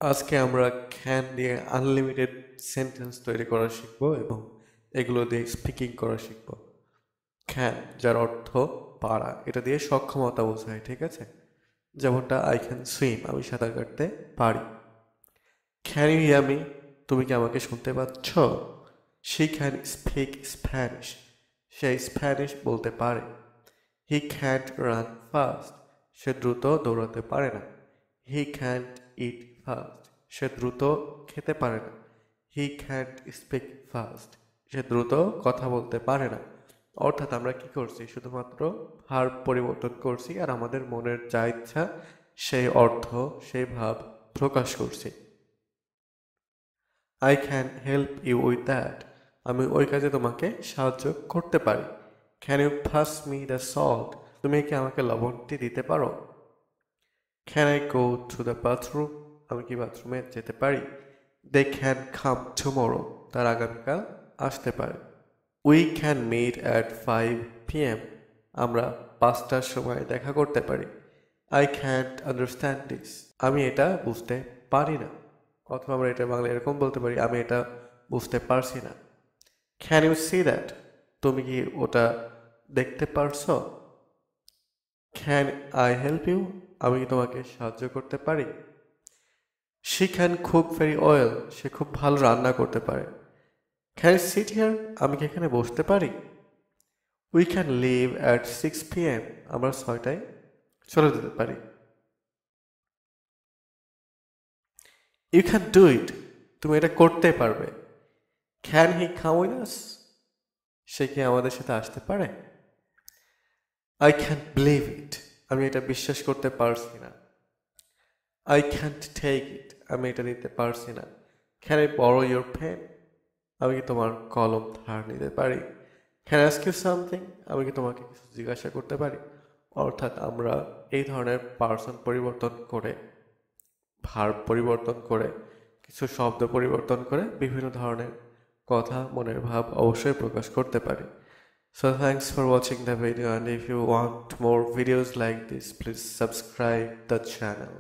আজকে আমরা ক্যান দিয়ে আনলিমিটেড সেন্টেন্স তৈরি করা শিখব এবং এগুলো দিয়ে স্পিকিং করা শিখব। ক্যান যার অর্থ পারা, এটা দিয়ে সক্ষমতা বোঝায়, ঠিক আছে? যেমনটা আই ক্যান সুইম, আমি সাঁতার কাটতে পারি। ক্যান ইউ হিয়ার মি, তুমি কি আমাকে শুনতে পাচ্ছ? She can speak Spanish, say Spanish বলতে পারে। হি ক্যান্ট রান ফাস্ট, সে দ্রুত দৌড়াতে পারে না। হি ক্যান্ট ইট ফাস্ট, সে দ্রুত খেতে পারে না। হি ক্যান্ট স্পিক ফাস্ট, সে দ্রুত কথা বলতে পারে না। অর্থাৎ আমরা কি করছি, শুধুমাত্র ভার্ব পরিবর্তন করছি আর আমাদের মনের যা ইচ্ছা সেই অর্থ, সেই ভাব প্রকাশ করছি। I can help you with that, আমি ওই কাজে তোমাকে সাহায্য করতে পারি। Can you pass me the salt, তুমি কি আমাকে লবণটি দিতে পারো? Can I go to the bathroom, আমি কি বাথরুমে যেতে পারি? দে ক্যান কাম টুমোরো, তার আগামীকাল আসতে পারে। We can meet at 5 p.m, আমরা 5টার সময় দেখা করতে পারি। আই ক্যান্ট আন্ডারস্ট্যান্ড দিস, আমি এটা বুঝতে পারি না। অথবা আমরা এটা বাংলা এরকম বলতে পারি, আমি এটা বুঝতে পারছি না। ক্যান ইউ সি দ্যাট, তুমি কি ওটা দেখতে পারছো? ক্যান আই হেল্প ইউ, আমি কি তোমাকে সাহায্য করতে পারি? She can cook very well, সে খুব ভালো রান্না করতে পারে। ক্যান আই সিট হিয়ার, আমি কি এখানে বসতে পারি? We can live at 6 p.m, আমরা 6টায় চলে যেতে পারি। ইউ ক্যান ডু ইট, তুমি এটা করতে পারবে। Can he come with us, সে কি আমাদের সাথে আসতে পারে? আই ক্যান্ট বিলিভ ইট, আমি এটা বিশ্বাস করতে পারছি না। আই ক্যান্ট টেক ইট, আমি এটা নিতে পারছি না। Can I borrow your pen, আমি কি তোমার কলম ধার নিতে পারি? ক্যান আস্ক ইউ সামথিং, আমি কি তোমাকে কিছু জিজ্ঞাসা করতে পারি? অর্থাৎ আমরা এই ধরনের পার্সন পরিবর্তন করে, ভার্ব পরিবর্তন করে, কিছু শব্দ পরিবর্তন করে বিভিন্ন ধরনের কথা, মনের ভাব অবশ্যই প্রকাশ করতে পারি। So thanks for watching the video, and if you want more videos like this, please subscribe the channel.